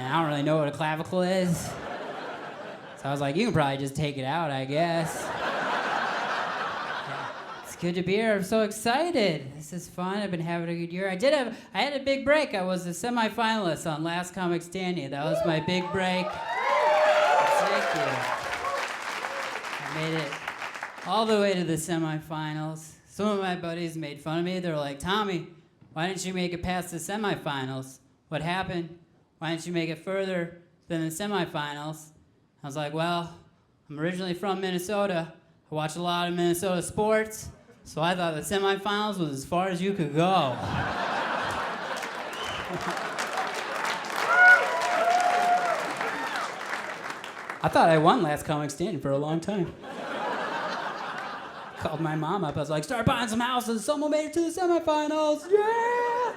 and I don't really know what a clavicle is. So I was like, you can probably just take it out, I guess. It's good to be here. I'm so excited. This is fun. I've been having a good year. I had a big break. I was a semifinalist on Last Comic Standing. That was my big break. Thank you. I made it all the way to the semifinals. Some of my buddies made fun of me. They were like, Tommy, why didn't you make it past the semifinals? What happened? Why didn't you make it further than the semifinals? I was like, well, I'm originally from Minnesota. I watch a lot of Minnesota sports, so I thought the semifinals was as far as you could go. I thought I won Last Comic Standing for a long time. Called my mom up. I was like, start buying some houses. Someone made it to the semifinals. Yeah!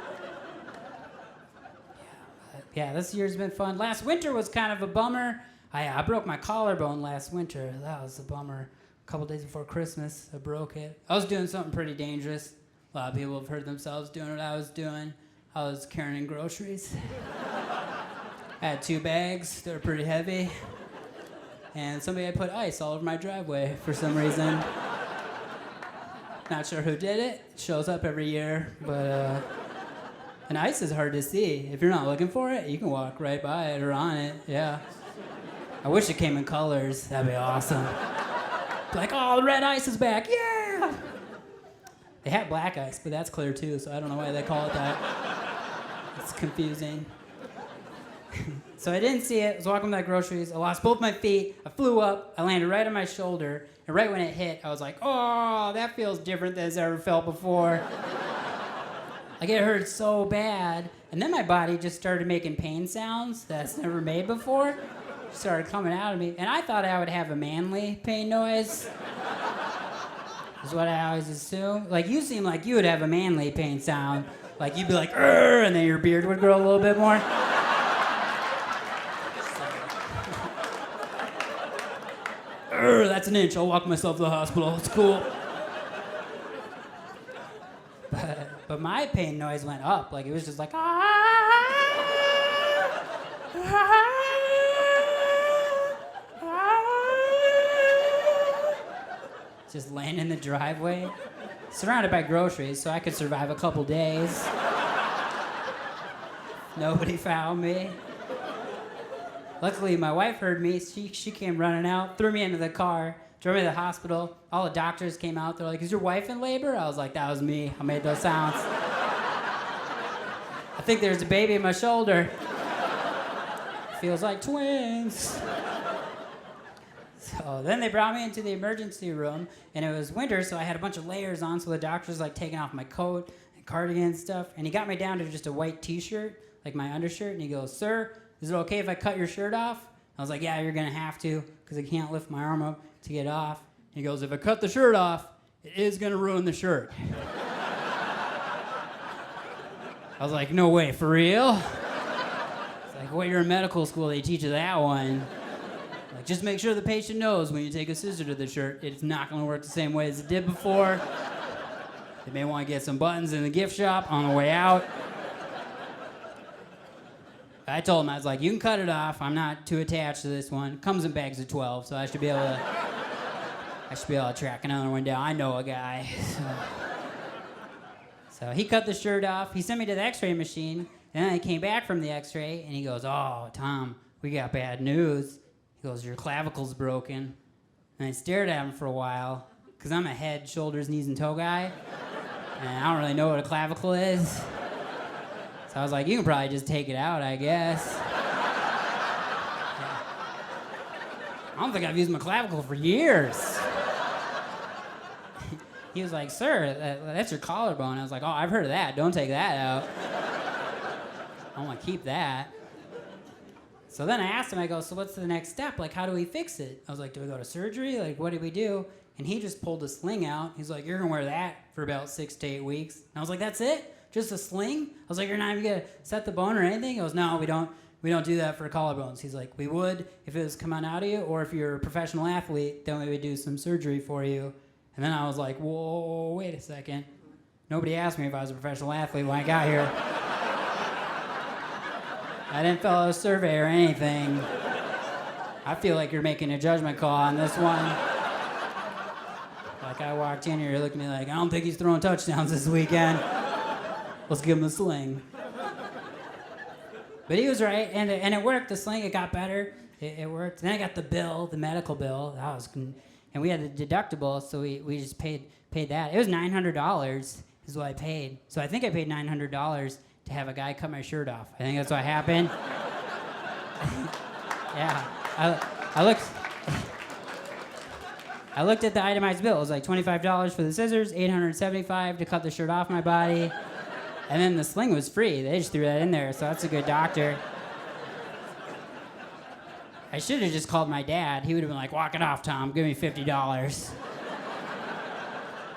Yeah, this year's been fun. Last winter was kind of a bummer. I broke my collarbone last winter. That was a bummer. A couple days before Christmas, I broke it. I was doing something pretty dangerous. A lot of people have heard themselves doing what I was doing. I was carrying groceries. I had 2 bags. They were pretty heavy. And somebody had put ice all over my driveway for some reason. Not sure who did it. It shows up every year, but and ice is hard to see. If you're not looking for it, you can walk right by it or on it. Yeah. I wish it came in colors. That'd be awesome. Like, oh, the red ice is back. Yeah. They had black ice, but that's clear too, so I don't know why they call it that. It's confusing. So I didn't see it. I was walking with my groceries. I lost both my feet. I flew up. I landed right on my shoulder. And right when it hit, I was like, oh, that feels different than it's ever felt before. Like, it hurt so bad. And then my body just started making pain sounds that it's never made before. It started coming out of me. And I thought I would have a manly pain noise. Is what I always assume. Like, you seem like you would have a manly pain sound. Like, you'd be like, "Urgh," and then your beard would grow a little bit more. That's an inch. I'll walk myself to the hospital. It's cool. But my pain noise went up. Like, it was just like, just laying in the driveway, surrounded by groceries, so I could survive a couple days. Nobody found me. Luckily, my wife heard me. She came running out, threw me into the car, drove me to the hospital. All the doctors came out. They're like, is your wife in labor? I was like, that was me. I made those sounds. I think there's a baby in my shoulder. Feels like twins. So then they brought me into the emergency room, and it was winter, so I had a bunch of layers on, so the doctor's like taking off my coat and cardigan and stuff, and he got me down to just a white t-shirt, like my undershirt, and he goes, sir, is it okay if I cut your shirt off? I was like, yeah, you're gonna have to, because I can't lift my arm up to get off. He goes, if I cut the shirt off, it is gonna ruin the shirt. I was like, no way, for real? It's like, well, you're in medical school, they teach you that one. Like, just make sure the patient knows when you take a scissor to the shirt, it's not gonna work the same way as it did before. They may wanna get some buttons in the gift shop on the way out. I told him, I was like, you can cut it off. I'm not too attached to this one. Comes in bags of 12, so I should be able to track another one down. I know a guy. So he cut the shirt off. He sent me to the x-ray machine, and then I came back from the x-ray, and he goes, oh, Tom, we got bad news. He goes, your clavicle's broken. And I stared at him for a while, because I'm a head, shoulders, knees, and toe guy, and I don't really know what a clavicle is. I was like, you can probably just take it out, I guess. I don't think I've used my clavicle for years. He was like, sir, that's your collarbone. I was like, oh, I've heard of that. Don't take that out. I want to keep that. So then I asked him, I go, so what's the next step? Like, how do we fix it? I was like, do we go to surgery? Like, what do we do? And he just pulled a sling out. He's like, you're going to wear that for about 6 to 8 weeks. And I was like, that's it? Just a sling? I was like, you're not even gonna set the bone or anything? He goes, no, we don't do that for collarbones. He's like, we would if it was coming out of you, or if you're a professional athlete, then we would do some surgery for you. And then I was like, whoa, wait a second. Nobody asked me if I was a professional athlete when I got here. I didn't fill out a survey or anything. I feel like you're making a judgment call on this one. Like I walked in here, you're looking at me like, I don't think he's throwing touchdowns this weekend. Let's give him the sling. But he was right, and it worked. The sling, it got better. It worked. Then I got the bill, the medical bill. That was, and we had the deductible, so we just paid that. It was $900 is what I paid. So I think I paid $900 to have a guy cut my shirt off. I think that's what happened. Yeah, I looked at the itemized bill. It was like $25 for the scissors, $875 to cut the shirt off my body, and then the sling was free. They just threw that in there, so that's a good doctor. I should have just called my dad. He would have been like, walk it off, Tom. Give me $50.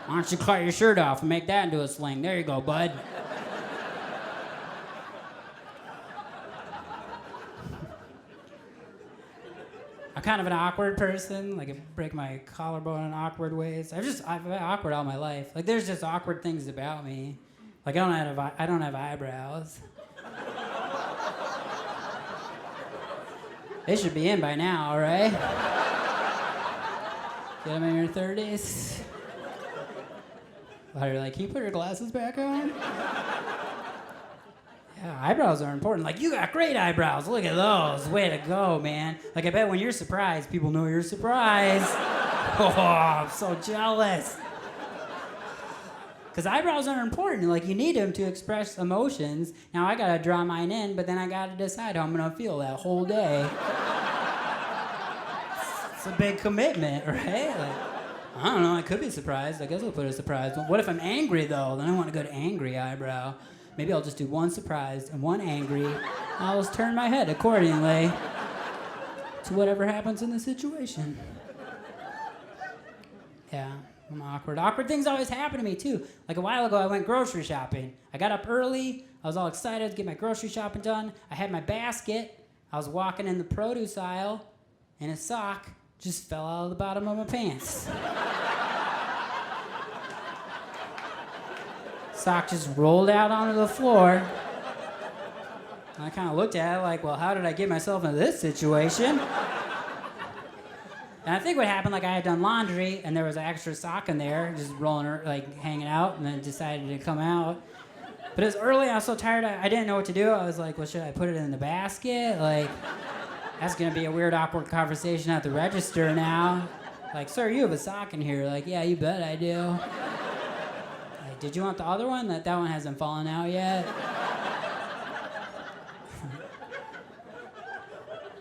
Why don't you cut your shirt off and make that into a sling? There you go, bud. I'm kind of an awkward person. Like, I break my collarbone in awkward ways. I've been awkward all my life. Like, there's just awkward things about me. Like, I don't have eyebrows. They should be in by now, right? Get them in your 30s. You're like, can you put your glasses back on? Yeah, eyebrows are important. Like, you got great eyebrows. Look at those. Way to go, man. Like, I bet when you're surprised, people know you're surprised. Oh, I'm so jealous. Because eyebrows are important. Like, you need them to express emotions. Now, I got to draw mine in, but then I got to decide how I'm going to feel that whole day. It's a big commitment, right? Like, I don't know. I could be surprised. I guess I'll put a surprise. What if I'm angry, though? Then I want to go to angry eyebrow. Maybe I'll just do one surprised and one angry. I'll just turn my head accordingly to whatever happens in the situation. Yeah, I'm awkward. Awkward things always happen to me, too. Like a while ago, I went grocery shopping. I got up early. I was all excited to get my grocery shopping done. I had my basket. I was walking in the produce aisle, and a sock just fell out of the bottom of my pants. Sock just rolled out onto the floor. And I kind of looked at it like, well, how did I get myself into this situation? And I think what happened, like I had done laundry, and there was an extra sock in there, just rolling, like hanging out, and then decided to come out. But it was early, I was so tired, I didn't know what to do. I was like, well, should I put it in the basket? Like, that's gonna be a weird, awkward conversation at the register now. Like, sir, you have a sock in here. Like, yeah, you bet I do. Like, did you want the other one? That one hasn't fallen out yet.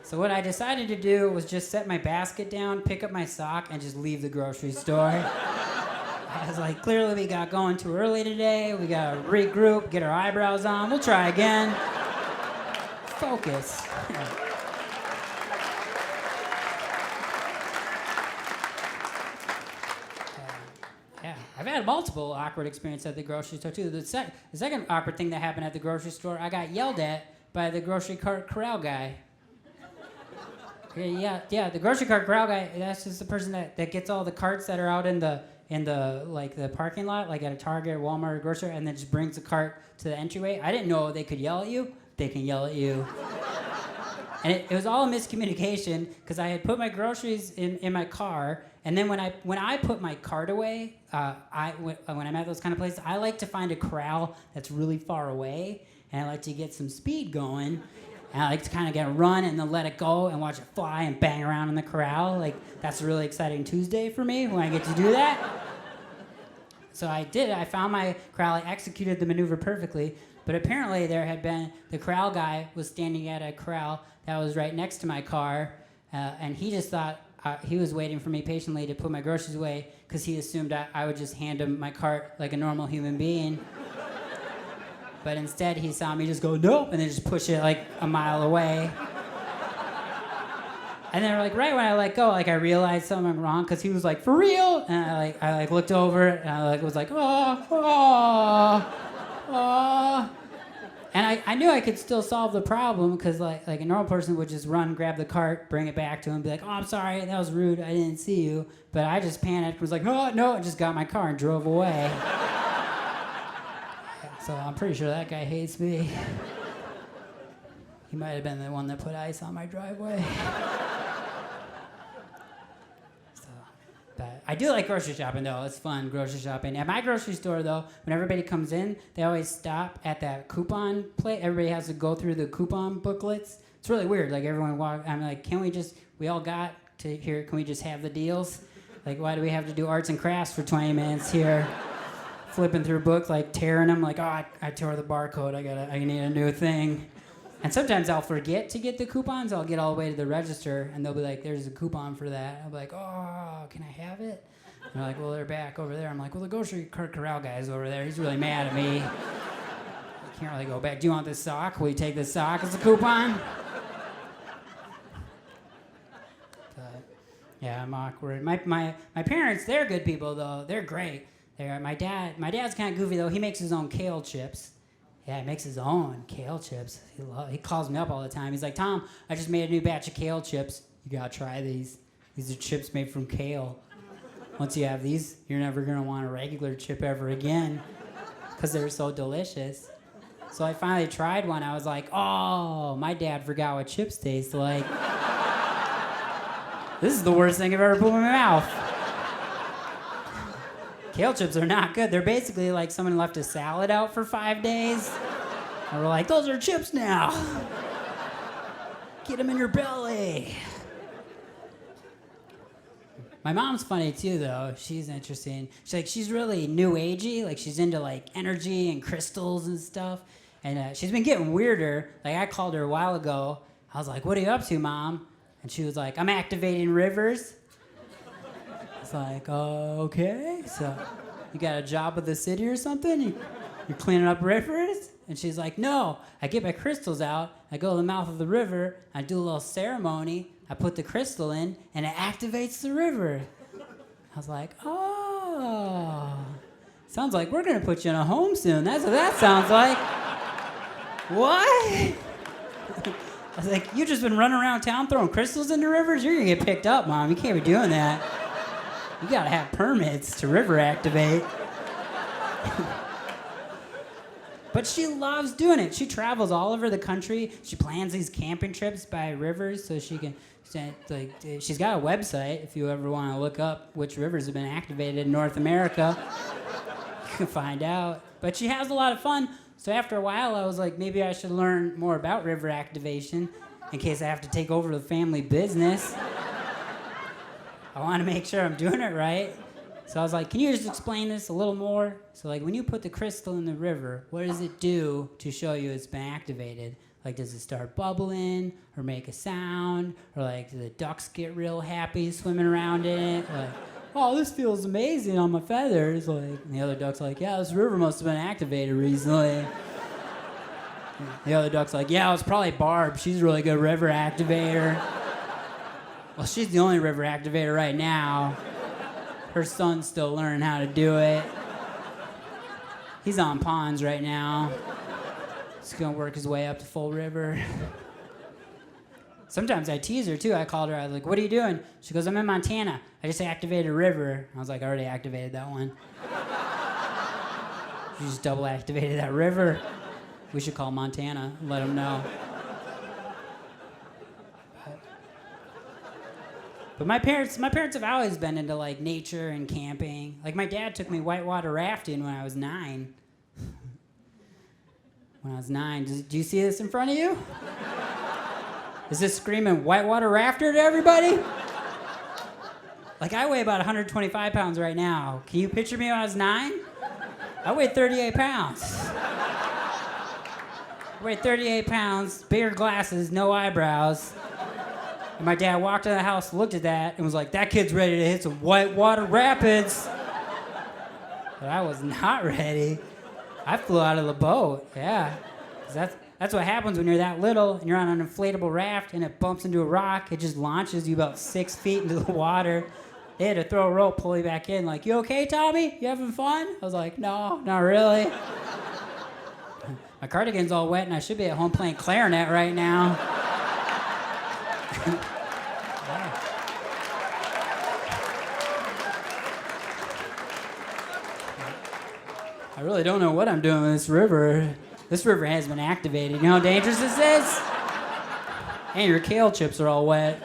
So what I decided to do was just set my basket down, pick up my sock, and just leave the grocery store. I was like, clearly we got going too early today. We gotta regroup, get our eyebrows on. We'll try again. Focus. Yeah, I've had multiple awkward experiences at the grocery store too. The second awkward thing that happened at the grocery store, I got yelled at by the grocery cart corral guy. Yeah, the grocery cart corral guy, that's just the person that gets all the carts that are out in the like the parking lot, like at a Target or Walmart or grocery, and then just brings the cart to the entryway. I didn't know they could yell at you. They can yell at you. And it was all a miscommunication because I had put my groceries in my car, and then when I put my cart away, when I'm at those kind of places, I like to find a corral that's really far away, and I like to get some speed going. And I like to kind of get a run and then let it go and watch it fly and bang around in the corral. Like, that's a really exciting Tuesday for me when I get to do that. So I did. I found my corral. I executed the maneuver perfectly. But apparently the corral guy was standing at a corral that was right next to my car. And he just thought he was waiting for me patiently to put my groceries away because he assumed I would just hand him my cart like a normal human being. But instead, he saw me just go, nope, and then just push it like a mile away. And then, like, right when I let go, like, I realized something wrong because he was like, for real? And I looked over and I was like, oh. And I knew I could still solve the problem because, like a normal person would just run, grab the cart, bring it back to him, be like, oh, I'm sorry, that was rude, I didn't see you. But I just panicked, was like, oh, no, and just got my car and drove away. So I'm pretty sure that guy hates me. He He might have been the one that put ice on my driveway. But I do like grocery shopping, though. It's fun, grocery shopping. At my grocery store, though, when everybody comes in, they always stop at that coupon plate. Everybody has to go through the coupon booklets. It's really weird. Like, everyone I'm like, we all got to here, can we just have the deals? Like, why do we have to do arts and crafts for 20 minutes here? Flipping through books, like, tearing them, like, I tore the barcode. I need a new thing. And sometimes I'll forget to get the coupons. I'll get all the way to the register, and they'll be like, there's a coupon for that. I'll be like, oh, can I have it? And they're like, well, they're back over there. I'm like, well, the grocery cart corral guy's over there. He's really mad at me. I can't really go back. Do you want this sock? Will you take this sock as a coupon? But, yeah, I'm awkward. My parents, they're good people, though. They're great. My dad's kind of goofy, though. He makes his own kale chips. Yeah, he makes his own kale chips. He calls me up all the time. He's like, Tom, I just made a new batch of kale chips. You gotta try these. These are chips made from kale. Once you have these, you're never gonna want a regular chip ever again because they're so delicious. So I finally tried one. I was like, oh, my dad forgot what chips taste like. This is the worst thing I've ever put in my mouth. Kale chips are not good. They're basically like someone left a salad out for 5 days. And we're like, those are chips now. Get them in your belly. My mom's funny too, though. She's interesting. She's really new agey. Like, she's into like energy and crystals and stuff. And she's been getting weirder. Like, I called her a while ago. I was like, what are you up to, Mom? And she was like, I'm activating rivers. It's like, okay, so you got a job with the city or something? You're cleaning up rivers? And she's like, no, I get my crystals out, I go to the mouth of the river, I do a little ceremony, I put the crystal in, and it activates the river. I was like, oh, sounds like we're gonna put you in a home soon. That's what that sounds like. What? I was like, you just been running around town throwing crystals into rivers? You're gonna get picked up, Mom. You can't be doing that. You gotta have permits to river activate. But she loves doing it. She travels all over the country. She plans these camping trips by rivers so she can, she's got a website if you ever want to look up which rivers have been activated in North America. You can find out. But she has a lot of fun. So after a while, I was like, maybe I should learn more about river activation in case I have to take over the family business. I want to make sure I'm doing it right. So I was like, can you just explain this a little more? So, like, when you put the crystal in the river, what does it do to show you it's been activated? Like, does it start bubbling or make a sound? Or, like, do the ducks get real happy swimming around in it? Like, oh, this feels amazing on my feathers. Like, and the other duck's like, yeah, this river must have been activated recently. The other duck's like, yeah, it was probably Barb. She's a really good river activator. Well, she's the only river activator right now. Her son's still learning how to do it. He's on ponds right now. He's gonna work his way up to full river. Sometimes I tease her too. I called her, I was like, what are you doing? She goes, I'm in Montana. I just activated a river. I was like, I already activated that one. You just double activated that river. We should call Montana and let them know. But my parents have always been into like nature and camping. Like, my dad took me whitewater rafting when I was 9. When I was 9. Do you see this in front of you? Is this screaming whitewater rafter to everybody? Like, I weigh about 125 pounds right now. Can you picture me when I was 9? I weighed 38 pounds. I weighed 38 pounds, bigger glasses, no eyebrows. And my dad walked in the house, looked at that, and was like, that kid's ready to hit some whitewater rapids. But I was not ready. I flew out of the boat, yeah. 'Cause that's what happens when you're that little and you're on an inflatable raft and it bumps into a rock. It just launches you about 6 feet into the water. They had to throw a rope, pull you back in, like, you okay, Tommy? You having fun? I was like, no, not really. My cardigan's all wet and I should be at home playing clarinet right now. I really don't know what I'm doing with this river. This river has been activated. You know how dangerous this is? And your kale chips are all wet.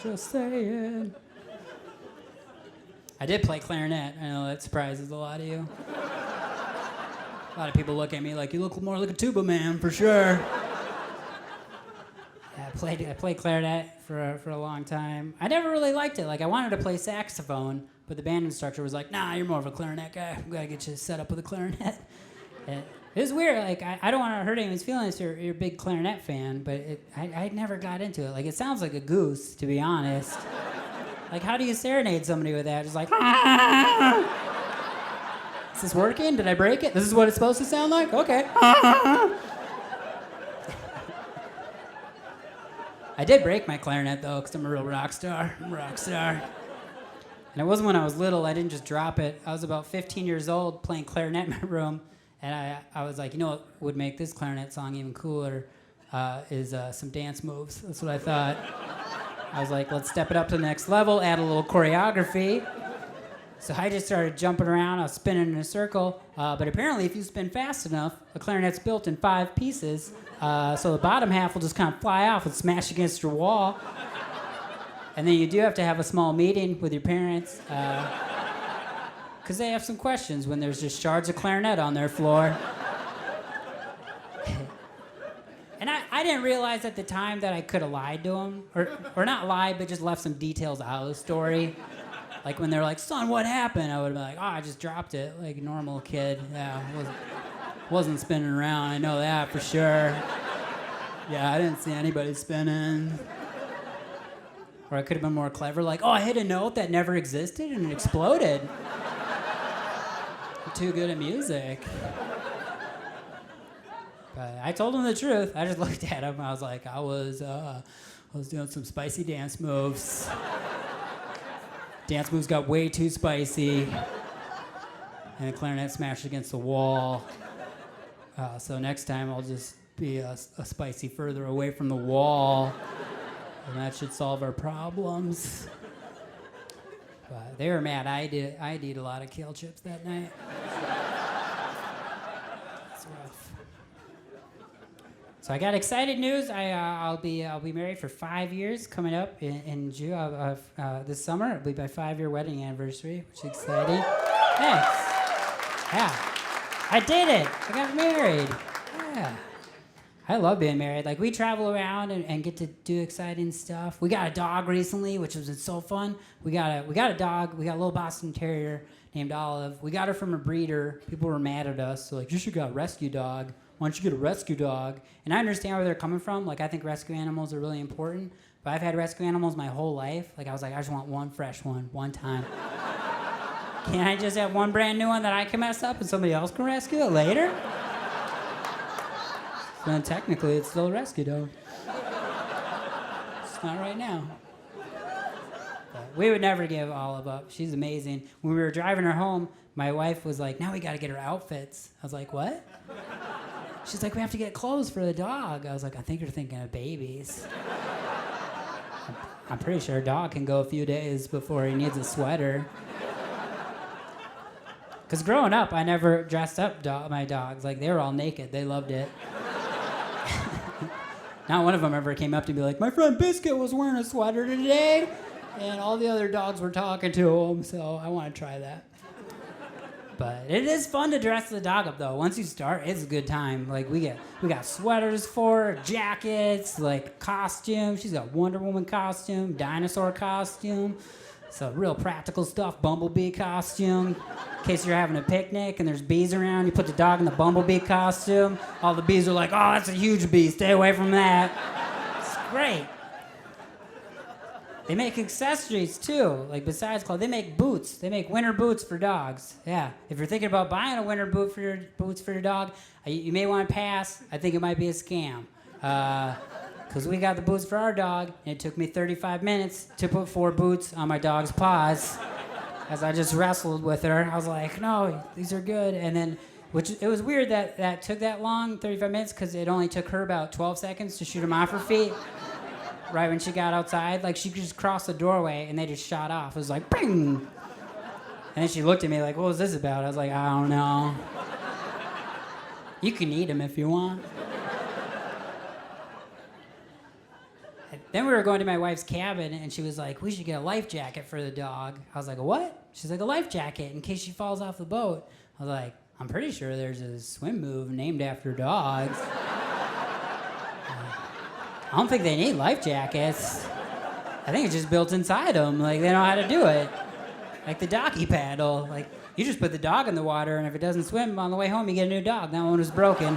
Just saying. I did play clarinet. I know that surprises a lot of you. A lot of people look at me like, you look more like a tuba man, for sure. Yeah, I played clarinet for a long time. I never really liked it. Like, I wanted to play saxophone, but the band instructor was like, nah, you're more of a clarinet guy. We gotta get you set up with a clarinet. And it was weird. Like, I don't want to hurt anyone's feelings. You're a big clarinet fan, but I never got into it. Like, it sounds like a goose, to be honest. Like, how do you serenade somebody with that? Just like, is this working? Did I break it? This is what it's supposed to sound like? Okay. I did break my clarinet, though, because I'm a real rock star. I'm a rock star. And it wasn't when I was little. I didn't just drop it. I was about 15 years old playing clarinet in my room. And I was like, you know what would make this clarinet song even cooler is some dance moves. That's what I thought. I was like, let's step it up to the next level, add a little choreography. So I just started jumping around. I was spinning in a circle. But apparently, if you spin fast enough, a clarinet's built in 5 pieces. So the bottom half will just kind of fly off and smash against your wall. And then you do have to have a small meeting with your parents. Because they have some questions when there's just shards of clarinet on their floor. And I didn't realize at the time that I could have lied to them. Or not lied, but just left some details out of the story. Like when they're like, son, what happened? I would have been like, oh, I just dropped it like a normal kid. Yeah, wasn't spinning around. I know that for sure. Yeah, I didn't see anybody spinning. Or I could have been more clever, like, oh, I hit a note that never existed and it exploded. I'm too good at music. But I told him the truth. I just looked at him. I was like, I was doing some spicy dance moves. Dance moves got way too spicy. And the clarinet smashed against the wall. So next time I'll just be a spicy further away from the wall. And that should solve our problems. But they were mad. I did eat a lot of kale chips that night. It's rough. So I got excited news. I'll be married for 5 years coming up in June this summer. It'll be my 5-year wedding anniversary, which is exciting. Thanks. Yeah, I did it. I got married. Yeah. I love being married. Like, we travel around and get to do exciting stuff. We got a dog recently, which was so fun. We got a dog. We got a little Boston Terrier named Olive. We got her from a breeder. People were mad at us. So, like, you should get a rescue dog. Why don't you get a rescue dog? And I understand where they're coming from. Like, I think rescue animals are really important. But I've had rescue animals my whole life. Like, I was like, I just want one fresh one, one time. Can't I just have one brand new one that I can mess up and somebody else can rescue it later? Then technically, it's still a rescue dog. It's not right now. But we would never give Olive up. She's amazing. When we were driving her home, my wife was like, now we got to get her outfits. I was like, what? She's like, we have to get clothes for the dog. I was like, I think you're thinking of babies. I'm pretty sure a dog can go a few days before he needs a sweater. Because growing up, I never dressed up my dogs. Like, they were all naked. They loved it. Not one of them ever came up to me like, my friend Biscuit was wearing a sweater today, and all the other dogs were talking to him, so I want to try that. But it is fun to dress the dog up, though. Once you start, it's a good time. Like, we got sweaters for her, jackets, like costumes. She's got Wonder Woman costume, dinosaur costume. So real practical stuff, bumblebee costume. In case you're having a picnic and there's bees around, you put the dog in the bumblebee costume. All the bees are like, oh, that's a huge bee, stay away from that. It's great. They make accessories too, like besides clothes. They make boots. They make winter boots for dogs. Yeah, if you're thinking about buying a winter boot for your boots for your dog, you may want to pass. I think it might be a scam. Because we got the boots for our dog, and it took me 35 minutes to put 4 boots on my dog's paws. As I just wrestled with her, I was like, no, these are good. And then, it was weird that took that long, 35 minutes, because it only took her about 12 seconds to shoot them off her feet. Right when she got outside, like she just crossed the doorway and they just shot off. It was like, bing! And then she looked at me like, what was this about? I was like, I don't know. You can eat them if you want. Then we were going to my wife's cabin, and she was like, we should get a life jacket for the dog. I was like, a what? She's like, a life jacket in case she falls off the boat. I was like, I'm pretty sure there's a swim move named after dogs. I don't think they need life jackets. I think it's just built inside them. Like, they know how to do it. Like the doggy paddle. Like, you just put the dog in the water, and if it doesn't swim on the way home, you get a new dog. That one was broken.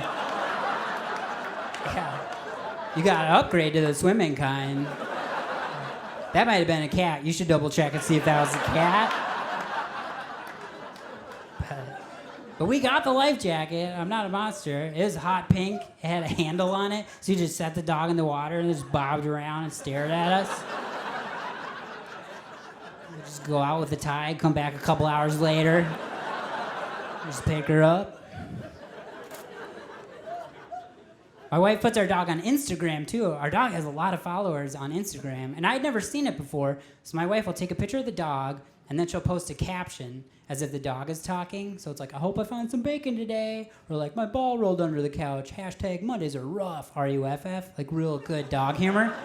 Yeah. You gotta upgrade to the swimming kind. That might have been a cat. You should double check and see if that was a cat. But we got the life jacket. I'm not a monster. It was hot pink. It had a handle on it. So you just set the dog in the water and it just bobbed around and stared at us. We just go out with the tide, come back a couple hours later. Just pick her up. My wife puts our dog on Instagram, too. Our dog has a lot of followers on Instagram, and I'd never seen it before, so my wife will take a picture of the dog, and then she'll post a caption as if the dog is talking. So it's like, I hope I found some bacon today, or like, my ball rolled under the couch, hashtag Mondays are rough, R-U-F-F, like real good dog humor.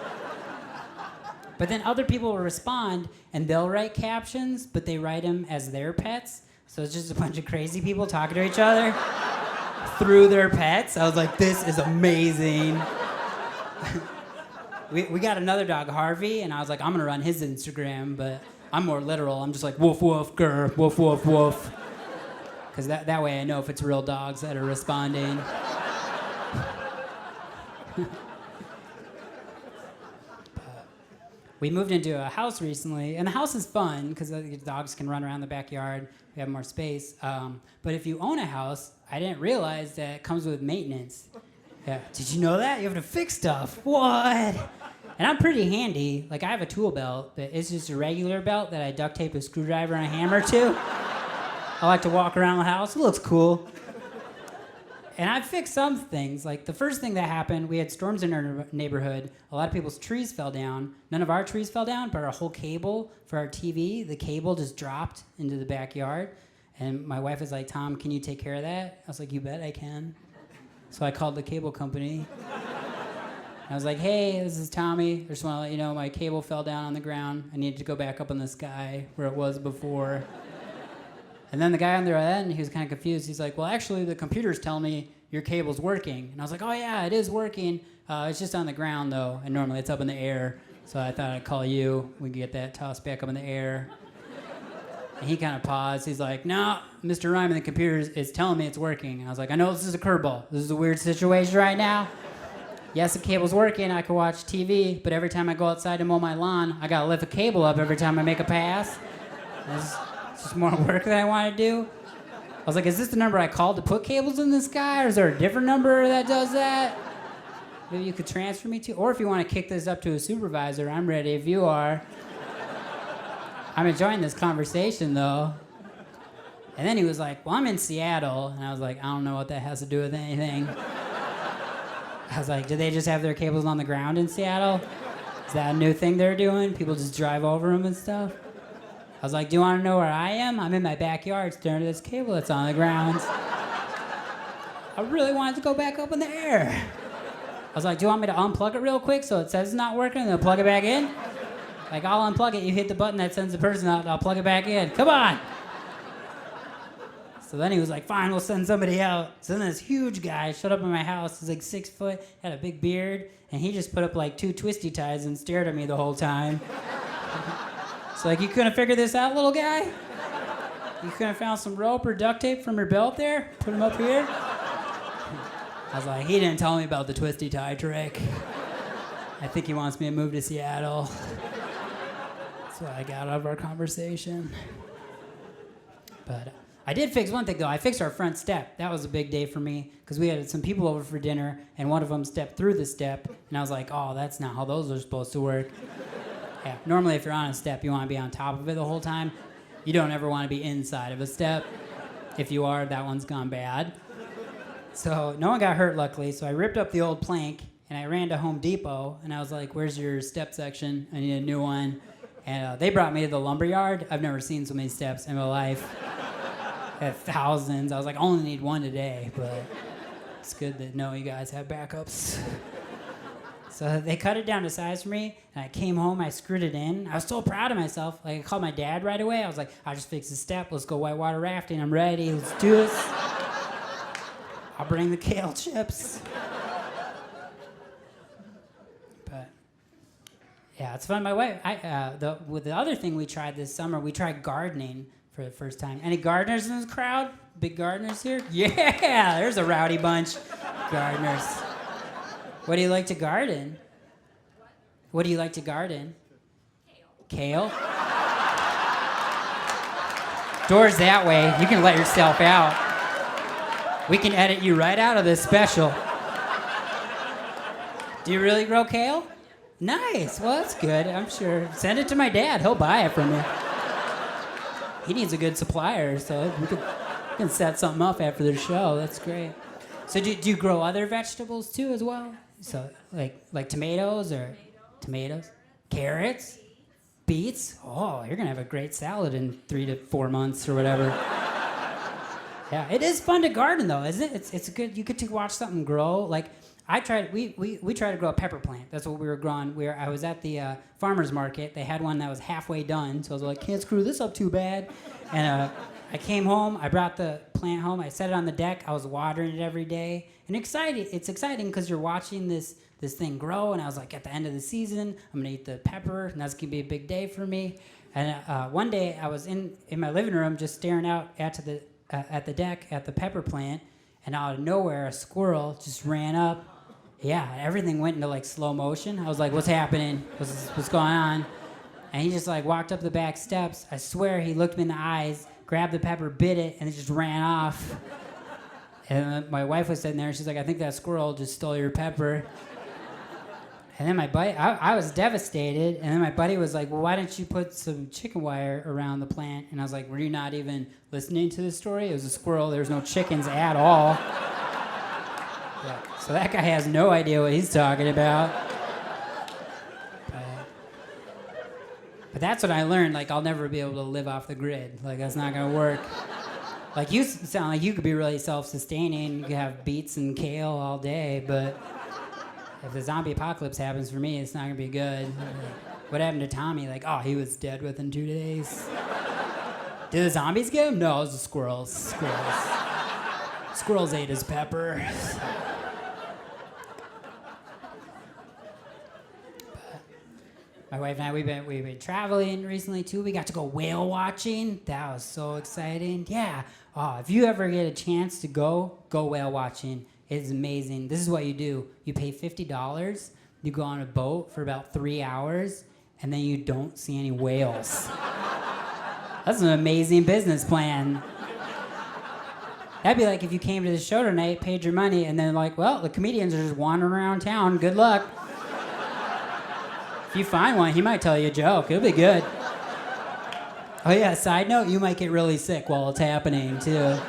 But then other people will respond, and they'll write captions, but they write them as their pets, so it's just a bunch of crazy people talking to each other. Through their pets. I was like, this is amazing. we got another dog, Harvey, and I was like, I'm gonna run his Instagram, but I'm more literal. I'm just like, woof, woof, grr, woof, woof, woof. Because that way I know if it's real dogs that are responding. We moved into a house recently, and the house is fun because the dogs can run around the backyard. We have more space. But if you own a house, I didn't realize that it comes with maintenance. Yeah. Did you know that? You have to fix stuff. What? And I'm pretty handy. Like, I have a tool belt, but it's just a regular belt that I duct tape a screwdriver and a hammer to. I like to walk around the house. It looks cool. And I've fixed some things. Like, the first thing that happened, we had storms in our neighborhood. A lot of people's trees fell down. None of our trees fell down, but our whole cable for our TV, the cable just dropped into the backyard. And my wife was like, Tom, can you take care of that? I was like, you bet I can. So I called the cable company. I was like, hey, this is Tommy. I just want to let you know my cable fell down on the ground. I needed to go back up in the sky where it was before. And then the guy on the other end, he was kind of confused. He's like, well, actually, the computer's telling me your cable's working. And I was like, oh, yeah, it is working. It's just on the ground, though, and normally it's up in the air. So I thought I'd call you. We could get that tossed back up in the air. And he kind of paused. He's like, no, Mr. Ryman, the computer is telling me it's working. And I was like, I know this is a curveball. This is a weird situation right now. Yes, the cable's working. I can watch TV, but every time I go outside to mow my lawn, I got to lift a cable up every time I make a pass. It's just more work that I want to do. I was like, is this the number I called to put cables in the sky, or is there a different number that does that? Maybe you could transfer me to, or if you want to kick this up to a supervisor, I'm ready if you are. I'm enjoying this conversation, though. And then he was like, well, I'm in Seattle. And I was like, I don't know what that has to do with anything. I was like, do they just have their cables on the ground in Seattle? Is that a new thing they're doing? People just drive over them and stuff? I was like, do you want to know where I am? I'm in my backyard staring at this cable that's on the ground. I really wanted to go back up in the air. I was like, do you want me to unplug it real quick so it says it's not working and then plug it back in? Like, I'll unplug it, you hit the button that sends the person out, and I'll plug it back in. Come on! So then he was like, fine, we'll send somebody out. So then this huge guy showed up in my house. He's like 6 foot, had a big beard, and he just put up like 2 twisty ties and stared at me the whole time. So like, you couldn't figure this out, little guy? You couldn't have found some rope or duct tape from your belt there? Put him up here? I was like, he didn't tell me about the twisty tie trick. I think he wants me to move to Seattle. So I got out of our conversation. But I did fix one thing, though. I fixed our front step. That was a big day for me, because we had some people over for dinner, and one of them stepped through the step, and I was like, oh, that's not how those are supposed to work. Yeah, normally if you're on a step, you want to be on top of it the whole time. You don't ever want to be inside of a step. If you are, that one's gone bad. So no one got hurt, luckily, so I ripped up the old plank, and I ran to Home Depot, and I was like, where's your step section? I need a new one. And they brought me to the lumberyard. I've never seen so many steps in my life. I had thousands. I was like, I only need one today, but it's good to know you guys have backups. So they cut it down to size for me, and I came home, I screwed it in. I was so proud of myself. Like, I called my dad right away. I was like, I just fixed the step. Let's go whitewater rafting. I'm ready. Let's do this. I'll bring the kale chips. But, yeah, it's fun. My wife, with the other thing we tried this summer, we tried gardening for the first time. Any gardeners in this crowd? Big gardeners here? Yeah, there's a rowdy bunch. Gardeners. What do you like to garden? What do you like to garden? Kale. Kale? Door's that way. You can let yourself out. We can edit you right out of this special. Do you really grow kale? Nice. Well, that's good, I'm sure. Send it to my dad. He'll buy it from you. He needs a good supplier, so we can set something up after the show. That's great. So do you grow other vegetables too as well? So like tomatoes or tomatoes, carrots, beets. Oh, you're gonna have a great salad in 3 to 4 months or whatever. Yeah, it is fun to garden though, isn't it? It's good. You get to watch something grow. Like we tried to grow a pepper plant. That's what we were growing. I was at the farmer's market. They had one that was halfway done, so I was like, can't screw this up too bad. And I came home. I brought the plant home. I set it on the deck. I was watering it every day. And it's exciting because you're watching this thing grow. And I was like, at the end of the season, I'm gonna eat the pepper, and that's gonna be a big day for me. And one day I was in my living room just staring out at the deck at the pepper plant, and out of nowhere a squirrel just ran up. Yeah, everything went into like slow motion. I was like, what's happening? What's going on? And he just like walked up the back steps. I swear he looked me in the eyes, grabbed the pepper, bit it, and it just ran off. And my wife was sitting there, and she's like, I think that squirrel just stole your pepper. And then my buddy, I was devastated, and then my buddy was like, well, why didn't you put some chicken wire around the plant? And I was like, were you not even listening to the story? It was a squirrel. There was no chickens at all. Yeah. So that guy has no idea what he's talking about. But that's what I learned. Like, I'll never be able to live off the grid. Like, that's not going to work. Like, you sound like you could be really self-sustaining. You could have beets and kale all day, but if the zombie apocalypse happens for me, it's not going to be good. What happened to Tommy? Like, oh, he was dead within 2 days. Did the zombies get him? No, it was the squirrels. Squirrels ate his pepper. My wife and I, we've been traveling recently too. We got to go whale watching. That was so exciting. Yeah. Oh, if you ever get a chance to go whale watching. It's amazing. This is what you do. You pay $50. You go on a boat for about 3 hours, and then you don't see any whales. That's an amazing business plan. That'd be like if you came to the show tonight, paid your money, and then like, well, the comedians are just wandering around town. Good luck. If you find one, he might tell you a joke. It'll be good. Oh yeah, side note, you might get really sick while it's happening too.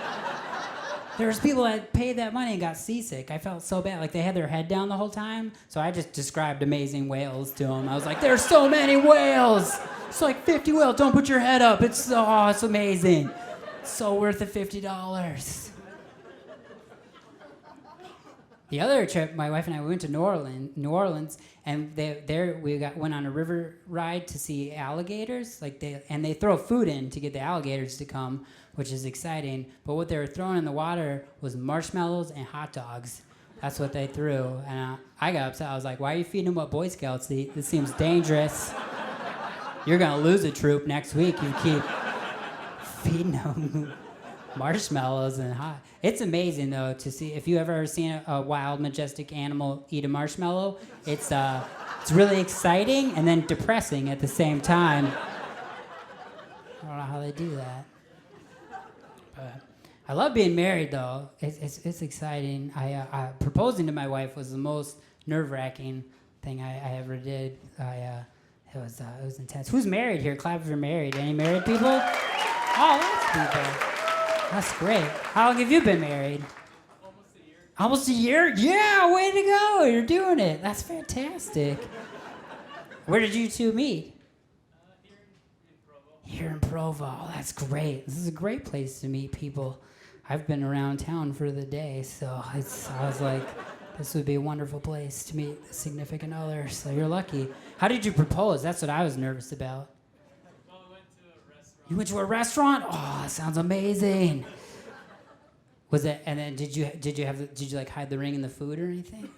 There's people that paid that money and got seasick. I felt so bad. Like they had their head down the whole time. So I just described amazing whales to them. I was like, there's so many whales. It's like 50 whales. Don't put your head up. It's amazing. It's so worth the $50. The other trip, my wife and I went to New Orleans, and went on a river ride to see alligators. And they throw food in to get the alligators to come, which is exciting. But what they were throwing in the water was marshmallows and hot dogs. That's what they threw. And I got upset. I was like, why are you feeding them what Boy Scouts eat? This seems dangerous. You're going to lose a troop next week. You keep feeding them marshmallows and hot. It's amazing, though, to see. If you ever seen a wild, majestic animal eat a marshmallow, it's really exciting and then depressing at the same time. I don't know how they do that. But I love being married, though. It's exciting. Proposing to my wife was the most nerve-wracking thing I ever did. It was intense. Who's married here? Clap if you're married. Any married people? Oh, lots of people. That's great. How long have you been married? Almost a year? Yeah, way to go. You're doing it. That's fantastic. Where did you two meet? Here in Provo. Oh, that's great. This is a great place to meet people. I've been around town for the day, so I was like, This would be a wonderful place to meet a significant other, so you're lucky. How did you propose? That's what I was nervous about. Well, we went to a restaurant. You went to a restaurant? Oh, that sounds amazing. Was it? And then did you like hide the ring in the food or anything?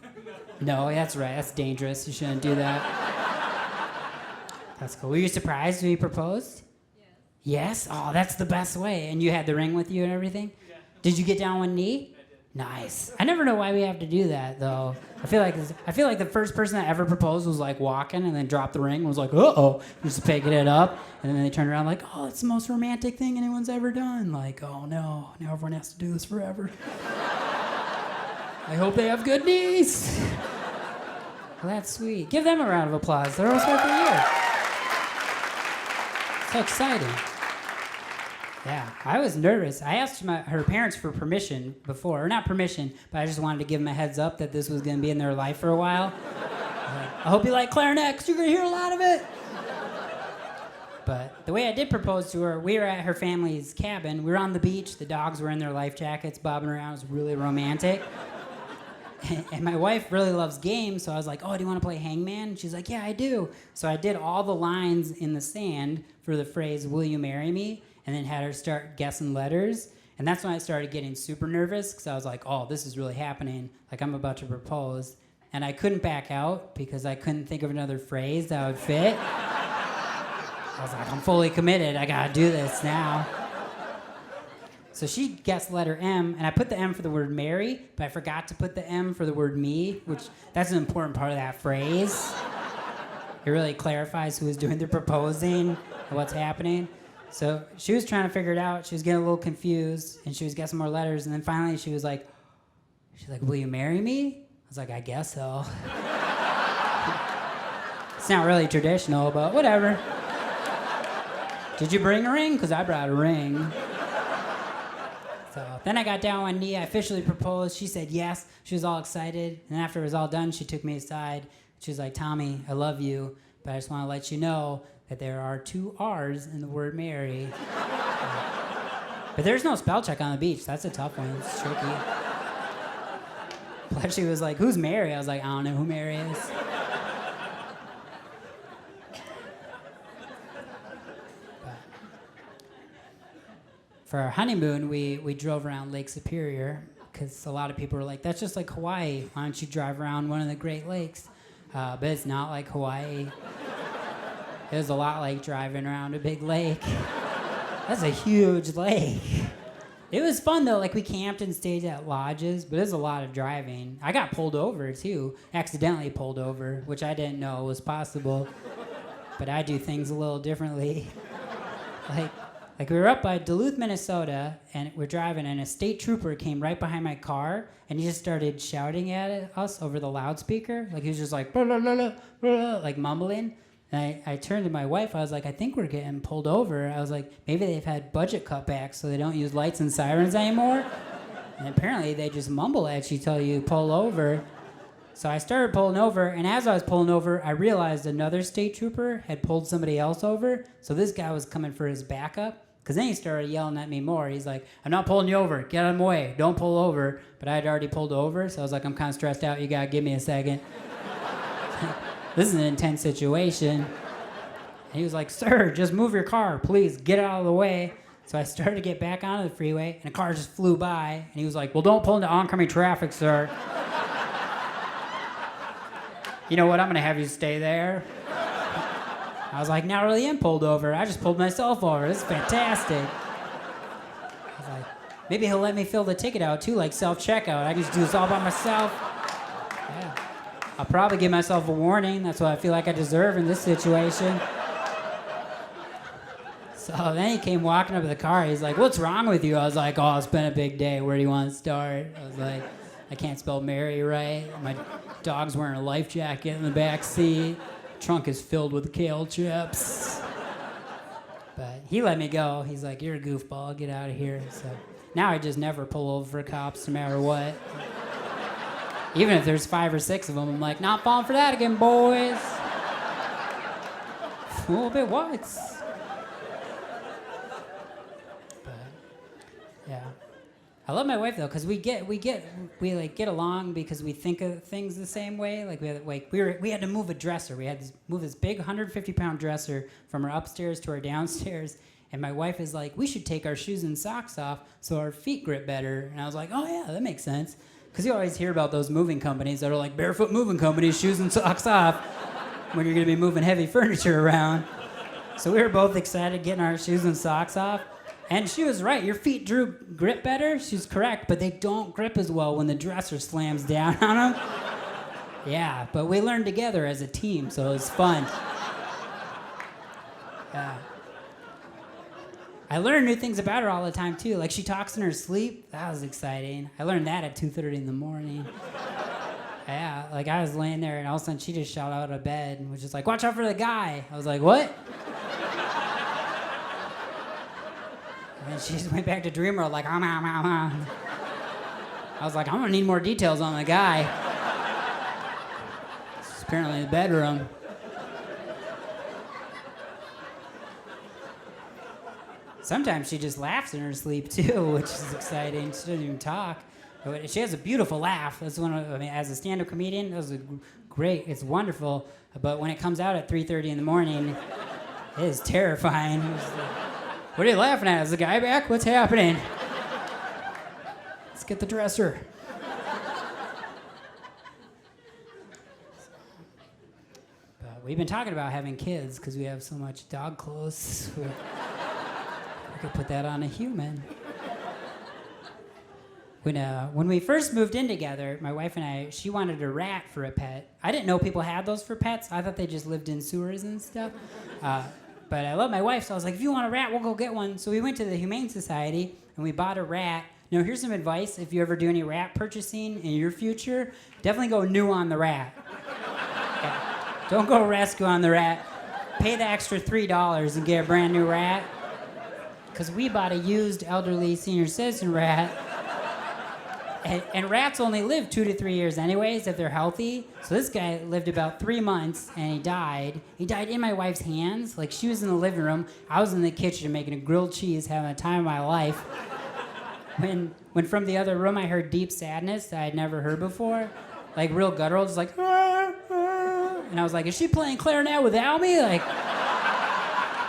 No, that's right. That's dangerous. You shouldn't do that. That's cool. Were you surprised when he proposed? Yes. Oh, that's the best way. And you had the ring with you and everything? Yeah. Did you get down on one knee? I did. Nice. I never know why we have to do that though. I feel like the first person that ever proposed was like walking and then dropped the ring and was like, uh-oh, just picking it up. And then they turned around like, oh, it's the most romantic thing anyone's ever done. Like, oh no, now everyone has to do this forever. I hope they have good knees. Well, that's sweet. Give them a round of applause. They're almost worth a year. So exciting. Yeah, I was nervous. I asked her parents for permission before, or not permission, but I just wanted to give them a heads up that this was going to be in their life for a while. I hope you like clarinet, because you're going to hear a lot of it. But the way I did propose to her, we were at her family's cabin. We were on the beach. The dogs were in their life jackets, bobbing around. It was really romantic. And my wife really loves games, so I was like, oh, do you want to play hangman? And she's like, yeah, I do. So I did all the lines in the sand for the phrase, will you marry me? And then had her start guessing letters. And that's when I started getting super nervous, because I was like, oh, this is really happening. Like, I'm about to propose. And I couldn't back out because I couldn't think of another phrase that would fit. I was like, I'm fully committed. I got to do this now. So she guessed letter M, and I put the M for the word marry, but I forgot to put the M for the word me, which that's an important part of that phrase. It really clarifies who is doing the proposing and what's happening. So she was trying to figure it out. She was getting a little confused, and she was guessing more letters, and then finally she's like, will you marry me? I was like, I guess so. It's not really traditional, but whatever. Did you bring a ring? Because I brought a ring. So then I got down on one knee. I officially proposed. She said yes. She was all excited. And after it was all done, she took me aside. She was like, Tommy, I love you, but I just want to let you know that there are 2 R's in the word marry. But there's no spell check on the beach. That's a tough one. It's tricky. But she was like, who's Mary? I was like, I don't know who Mary is. For our honeymoon, we drove around Lake Superior, because a lot of people were like, that's just like Hawaii. Why don't you drive around one of the Great Lakes? But it's not like Hawaii. It was a lot like driving around a big lake. That's a huge lake. It was fun though, like we camped and stayed at lodges, but it was a lot of driving. I got pulled over too, accidentally pulled over, which I didn't know was possible. But I do things a little differently. Like we were up by Duluth, Minnesota, and we're driving, and a state trooper came right behind my car, and he just started shouting at us over the loudspeaker. Like he was just like, blah, blah, blah, blah, blah, like mumbling. And I turned to my wife. I was like, I think we're getting pulled over. I was like, maybe they've had budget cutbacks, so they don't use lights and sirens anymore. And apparently they just mumble at you till you pull over. So I started pulling over, and as I was pulling over, I realized another state trooper had pulled somebody else over. So this guy was coming for his backup. Because then he started yelling at me more. He's like, I'm not pulling you over. Get out of my way. Don't pull over. But I had already pulled over, so I was like, I'm kind of stressed out. You got to give me a second. This is an intense situation. And he was like, sir, just move your car. Please, get out of the way. So I started to get back onto the freeway, and a car just flew by. And he was like, well, don't pull into oncoming traffic, sir. You know what? I'm going to have you stay there. I was like, now I really am pulled over. I just pulled myself over. This is fantastic. I was like, maybe he'll let me fill the ticket out too, like self-checkout. I can just do this all by myself. Yeah. I'll probably give myself a warning. That's what I feel like I deserve in this situation. So then he came walking up to the car. He's like, what's wrong with you? I was like, oh, it's been a big day. Where do you want to start? I was like, I can't spell Mary right. My dog's wearing a life jacket in the back seat. Trunk is filled with kale chips. But he let me go. He's like, you're a goofball, get out of here. So now I just never pull over for cops no matter what. Even if there's 5 or 6 of them, I'm like, not falling for that again, boys. A little bit what? But yeah. I love my wife though, because we get along because we think of things the same way. We had to move a dresser. We had to move this big 150-pound dresser from our upstairs to our downstairs. And my wife is like, we should take our shoes and socks off so our feet grip better. And I was like, oh yeah, that makes sense. Because you always hear about those moving companies that are like barefoot moving companies, shoes and socks off, when you're going to be moving heavy furniture around. So we were both excited getting our shoes and socks off. And she was right. Your feet grip better. She's correct, but they don't grip as well when the dresser slams down on them. Yeah, but we learned together as a team, so it was fun. Yeah. I learned new things about her all the time, too. Like, she talks in her sleep. That was exciting. I learned that at 2:30 in the morning. Yeah, like, I was laying there, and all of a sudden, she just shot out of bed and was just like, watch out for the guy. I was like, what? And she just went back to dream world, like, I was like, I'm gonna need more details on the guy. It's apparently in the bedroom. Sometimes she just laughs in her sleep too, which is exciting. She doesn't even talk. But she has a beautiful laugh. That's as a stand-up comedian, that was great. It's wonderful. But when it comes out at 3:30 in the morning, it is terrifying. What are you laughing at? Is the guy back? What's happening? Let's get the dresser. But we've been talking about having kids because we have so much dog clothes. We could put that on a human. When we first moved in together, my wife and I, she wanted a rat for a pet. I didn't know people had those for pets. I thought they just lived in sewers and stuff. But I love my wife, so I was like, if you want a rat, we'll go get one. So we went to the Humane Society, and we bought a rat. Now, here's some advice. If you ever do any rat purchasing in your future, definitely go new on the rat. Okay. Don't go rescue on the rat. Pay the extra $3 and get a brand new rat. Because we bought a used elderly senior citizen rat. And rats only live 2 to 3 years anyways if they're healthy. So this guy lived about 3 months and he died. He died in my wife's hands. Like, she was in the living room. I was in the kitchen making a grilled cheese, having the time of my life. When from the other room I heard deep sadness that I'd never heard before. Like real guttural, just like, ah, ah. And I was like, is she playing clarinet without me? Like,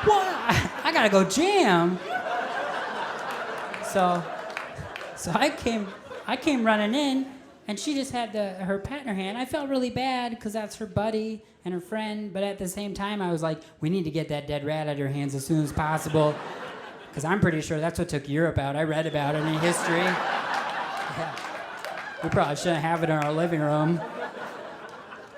what? I gotta go jam. So I came running in, and she just had her pet in her hand. I felt really bad because that's her buddy and her friend, but at the same time, I was like, we need to get that dead rat out of her hands as soon as possible, because I'm pretty sure that's what took Europe out. I read about it in history. Yeah. We probably shouldn't have it in our living room.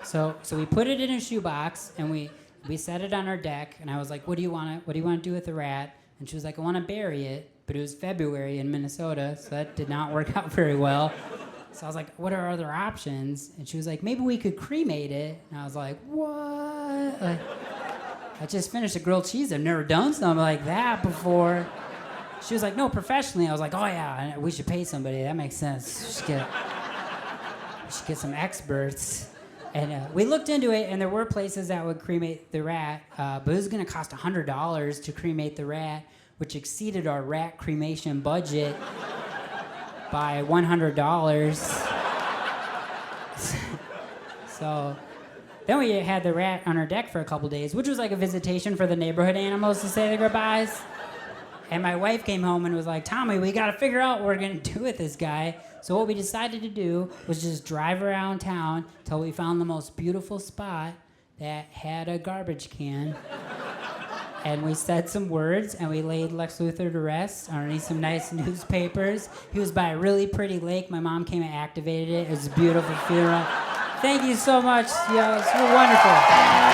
So we put it in a shoebox, and we set it on our deck, and I was like, what do you want to do with the rat? And she was like, I want to bury it. But it was February in Minnesota, so that did not work out very well. So I was like, what are other options? And she was like, maybe we could cremate it. And I was like, what? Like, I just finished a grilled cheese. I've never done something like that before. She was like, no, professionally. I was like, oh yeah, we should pay somebody. That makes sense. We should get some experts. And we looked into it, and there were places that would cremate the rat, but it was going to cost $100 to cremate the rat, which exceeded our rat cremation budget by $100. So then we had the rat on our deck for a couple days, which was like a visitation for the neighborhood animals to say their goodbyes. And my wife came home and was like, Tommy, we got to figure out what we're going to do with this guy. So what we decided to do was just drive around town till we found the most beautiful spot that had a garbage can. And we said some words, and we laid Lex Luthor to rest underneath some nice newspapers. He was by a really pretty lake. My mom came and activated it. It was a beautiful funeral. Thank you so much. You're wonderful.